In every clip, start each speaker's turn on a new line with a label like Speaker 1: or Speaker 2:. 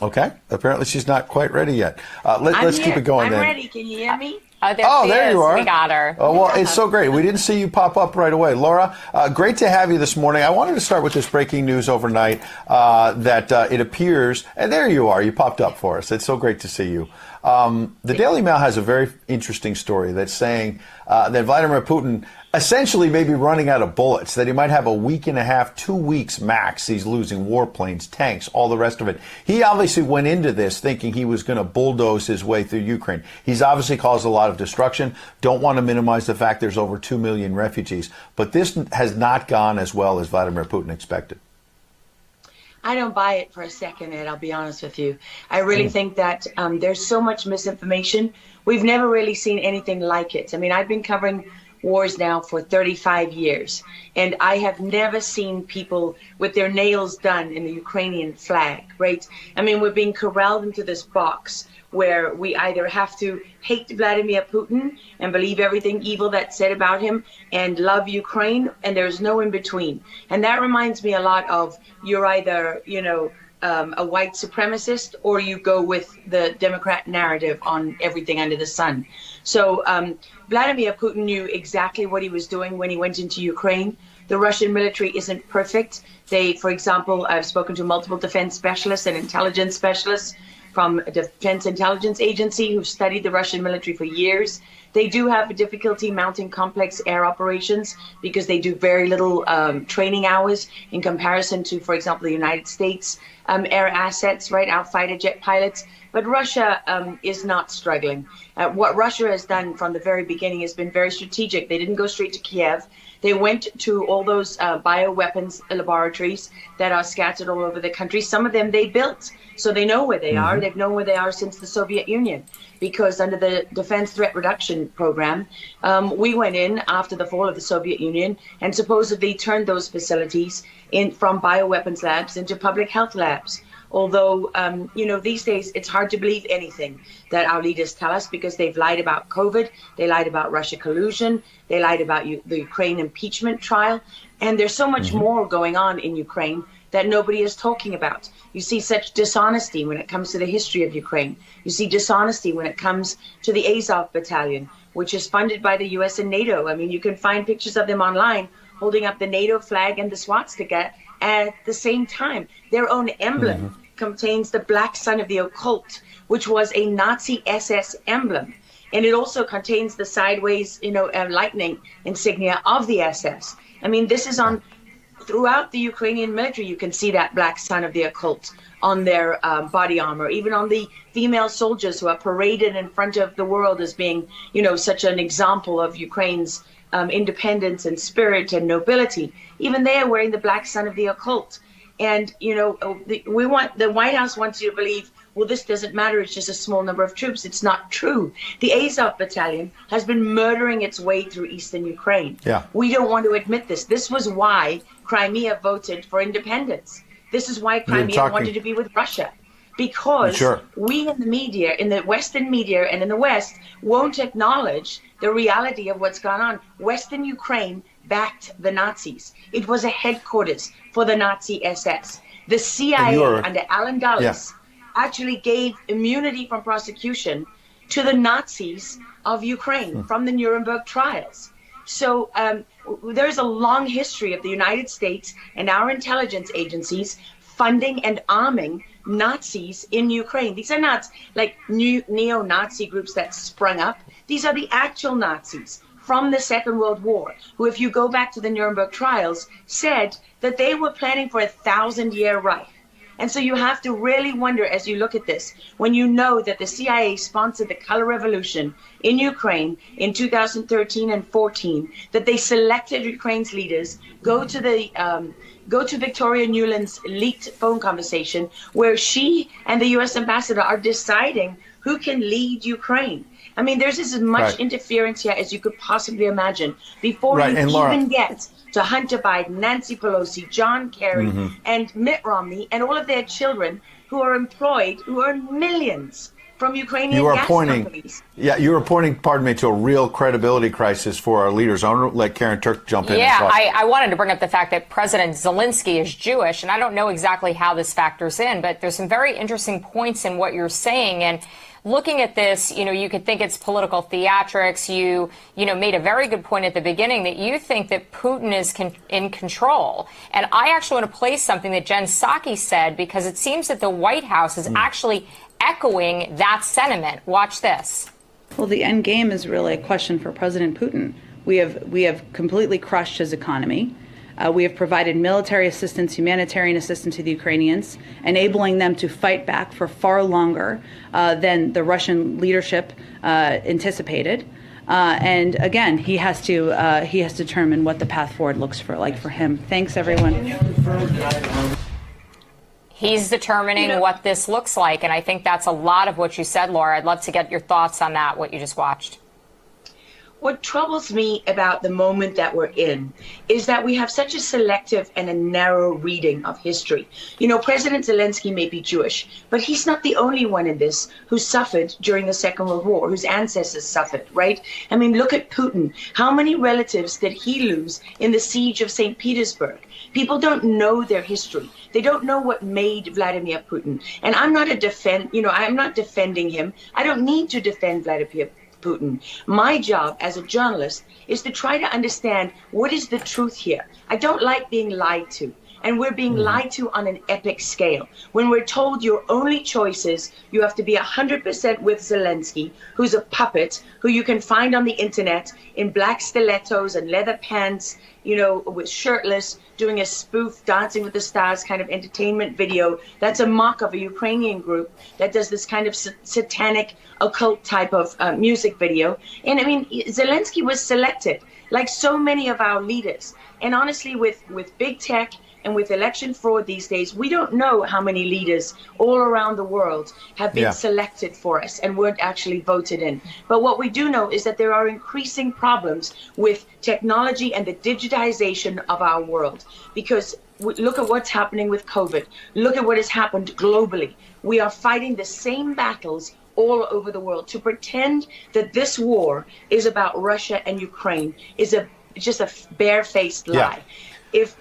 Speaker 1: Okay. Apparently she's not quite ready yet. Let's keep it going
Speaker 2: I'm
Speaker 1: then.
Speaker 2: ready. Can you hear me?
Speaker 3: Oh, there
Speaker 1: you are.
Speaker 3: We got her.
Speaker 1: Oh, well, it's so great. We didn't see you pop up right away. Laura, great to have you this morning. I wanted to start with this breaking news overnight that it appears, and there you are. You popped up for us. It's so great to see you. The Daily Mail has a very interesting story that's saying that Vladimir Putin essentially may be running out of bullets, that he might have a week and a half, 2 weeks max. He's losing warplanes, tanks, all the rest of it. He obviously went into this thinking he was going to bulldoze his way through Ukraine. He's obviously caused a lot of destruction. Don't want to minimize the fact there's over 2 million refugees. But this has not gone as well as Vladimir Putin expected.
Speaker 2: I don't buy it for a second, Ed, I'll be honest with you. I really think that there's so much misinformation. We've never really seen anything like it. I mean, I've been covering wars now for 35 years, and I have never seen people with their nails done in the Ukrainian flag, right? I mean, we're being corralled into this box where we either have to hate Vladimir Putin and believe everything evil that's said about him and love Ukraine, and there's no in between. And that reminds me a lot of you're either, a white supremacist or you go with the Democrat narrative on everything under the sun. So Vladimir Putin knew exactly what he was doing when he went into Ukraine. The Russian military isn't perfect. They, for example, I've spoken to multiple defense specialists and intelligence specialists from a Defense Intelligence Agency who've studied the Russian military for years. They do have a difficulty mounting complex air operations because they do very little training hours in comparison to, for example, the United States air assets, right, our fighter jet pilots. But Russia is not struggling. What Russia has done from the very beginning has been very strategic. They didn't go straight to Kiev. They went to all those bioweapons laboratories that are scattered all over the country. Some of them they built, so they know where they are. They've known where they are since the Soviet Union, because under the Defense Threat Reduction Program, we went in after the fall of the Soviet Union and supposedly turned those facilities from bioweapons labs into public health labs. Although, these days it's hard to believe anything that our leaders tell us, because they've lied about COVID, they lied about Russia collusion, they lied about the Ukraine impeachment trial, and there's so much more going on in Ukraine that nobody is talking about. You see such dishonesty when it comes to the history of Ukraine. You see dishonesty when it comes to the Azov battalion, which is funded by the US and NATO. I mean, you can find pictures of them online holding up the NATO flag and the swastika at the same time. Their own emblem contains the black sun of the occult, which was a Nazi SS emblem. And it also contains the sideways, lightning insignia of the SS. I mean, this is on throughout the Ukrainian military. You can see that black sun of the occult on their body armor, even on the female soldiers who are paraded in front of the world as being, such an example of Ukraine's independence and spirit and nobility. Even they are wearing the black sun of the occult. And, the White House wants you to believe, well, this doesn't matter, it's just a small number of troops. It's not true. The Azov battalion has been murdering its way through eastern Ukraine. Yeah. We don't want to admit this. This was why Crimea voted for independence. This is why Crimea wanted to be with Russia. Because we in the media, in the Western media and in the West, won't acknowledge the reality of what's gone on. Western Ukraine backed the Nazis. It was a headquarters for the Nazi SS. The CIA under Alan Dulles actually gave immunity from prosecution to the Nazis of Ukraine from the Nuremberg trials. So there's a long history of the United States and our intelligence agencies funding and arming Nazis in Ukraine. These are not like new neo-Nazi groups that sprung up. These are the actual Nazis from the Second World War, who, if you go back to the Nuremberg trials, said that they were planning for a 1,000-year Reich. And so you have to really wonder, as you look at this, when you know that the CIA sponsored the color revolution in Ukraine in 2013 and 14, that they selected Ukraine's leaders, go to Victoria Nuland's leaked phone conversation where she and the US ambassador are deciding who can lead Ukraine. I mean, there's as much interference here as you could possibly imagine before you even get to Hunter Biden, Nancy Pelosi, John Kerry, and Mitt Romney, and all of their children who are employed, who earn millions from Ukrainian gas companies.
Speaker 1: Yeah, you were pointing, pardon me, to a real credibility crisis for our leaders. I want to let Karen Turk jump in.
Speaker 3: Yeah, I wanted to bring up the fact that President Zelensky is Jewish, and I don't know exactly how this factors in, but there's some very interesting points in what you're saying. And looking at this, you could think it's political theatrics. You made a very good point at the beginning that you think that Putin is in control. And I actually want to play something that Jen Psaki said, because it seems that the White House is actually echoing that sentiment. Watch this.
Speaker 4: Well, the end game is really a question for President Putin. We have completely crushed his economy. We have provided military assistance, humanitarian assistance to the Ukrainians, enabling them to fight back for far longer than the Russian leadership anticipated. And again, he has to determine what the path forward looks like for him. Thanks, everyone.
Speaker 3: He's determining what this looks like, and I think that's a lot of what you said, Laura. I'd love to get your thoughts on that, what you just watched.
Speaker 2: What troubles me about the moment that we're in is that we have such a selective and a narrow reading of history. President Zelensky may be Jewish, but he's not the only one in this who suffered during the Second World War, whose ancestors suffered, right? I mean, look at Putin. How many relatives did he lose in the siege of St. Petersburg? People don't know their history. They don't know what made Vladimir Putin. And I'm not I'm not defending him. I don't need to defend Vladimir Putin. My job as a journalist is to try to understand what is the truth here. I don't like being lied to. And we're being lied to on an epic scale. When we're told your only choice is you have to be 100% with Zelensky, who's a puppet, who you can find on the internet in black stilettos and leather pants, with shirtless, doing a spoof Dancing with the Stars kind of entertainment video. That's a mock of a Ukrainian group that does this kind of satanic occult type of music video. And I mean, Zelensky was selected like so many of our leaders. And honestly, with big tech and with election fraud these days, we don't know how many leaders all around the world have been selected for us and weren't actually voted in. But what we do know is that there are increasing problems with technology and the digitization of our world. Because look at what's happening with COVID. Look at what has happened globally. We are fighting the same battles all over the world. To pretend that this war is about Russia and Ukraine is just a barefaced lie. If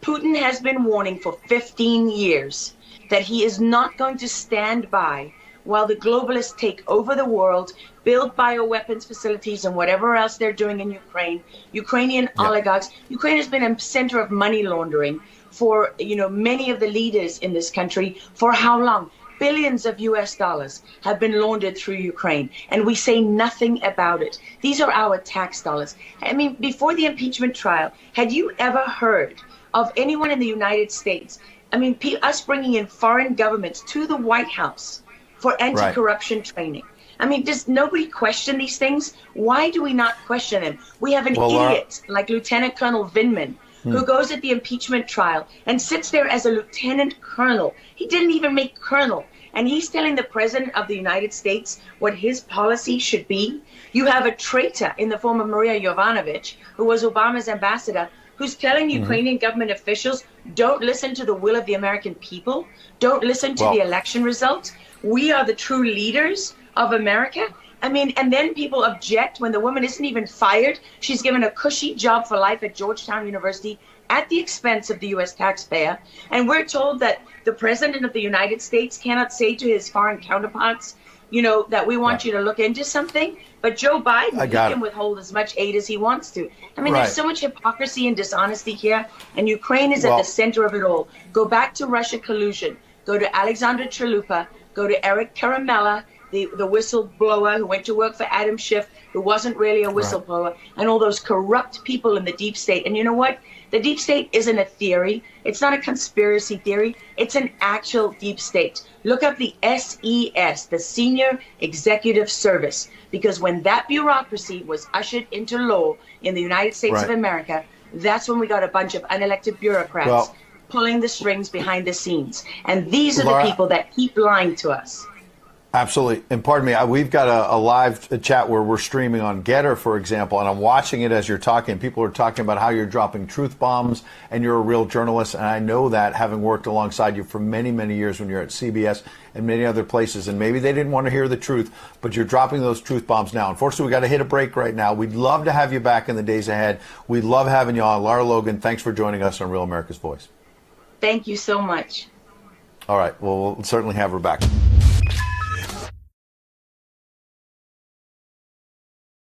Speaker 2: Putin has been warning for 15 years that he is not going to stand by while the globalists take over the world, build bioweapons facilities and whatever else they're doing in Ukraine, Ukrainian oligarchs. Ukraine has been a center of money laundering for, many of the leaders in this country. For how long? Billions of US dollars have been laundered through Ukraine, and we say nothing about it. These are our tax dollars. I mean, before the impeachment trial, had you ever heard of anyone in the United States, us bringing in foreign governments to the White House for anti-corruption training? I mean, does nobody question these things? Why do we not question them? We have an idiot like Lieutenant Colonel Vindman, who goes at the impeachment trial and sits there as a lieutenant colonel. He didn't even make colonel. And he's telling the president of the United States what his policy should be. You have a traitor in the form of Maria Yovanovitch, who was Obama's ambassador, who's telling Ukrainian government officials, don't listen to the will of the American people. Don't listen to the election results. We are the true leaders of America. I mean, and then people object when the woman isn't even fired. She's given a cushy job for life at Georgetown University at the expense of the U.S. taxpayer. And we're told that the president of the United States cannot say to his foreign counterparts, that we want you to look into something. But Joe Biden, he can withhold as much aid as he wants to. I mean, there's so much hypocrisy and dishonesty here. And Ukraine is at the center of it all. Go back to Russia collusion. Go to Alexandra Chalupa. Go to Eric Karamella, the whistleblower who went to work for Adam Schiff, who wasn't really a whistleblower, and all those corrupt people in the deep state. And you know what? The deep state isn't a theory. It's not a conspiracy theory. It's an actual deep state. Look up the SES, the Senior Executive Service, because when that bureaucracy was ushered into law in the United States of America, that's when we got a bunch of unelected bureaucrats pulling the strings behind the scenes. And these are the people that keep lying to us.
Speaker 1: Absolutely. And pardon me, we've got a live chat where we're streaming on Getter, for example, and I'm watching it as you're talking. People are talking about how you're dropping truth bombs and you're a real journalist. And I know that, having worked alongside you for many, many years when you're at CBS and many other places. And maybe they didn't want to hear the truth, but you're dropping those truth bombs now. Unfortunately, we got to hit a break right now. We'd love to have you back in the days ahead. We love having you on. Lara Logan, thanks for joining us on Real America's Voice.
Speaker 2: Thank you so much.
Speaker 1: All right. Well, we'll certainly have her back.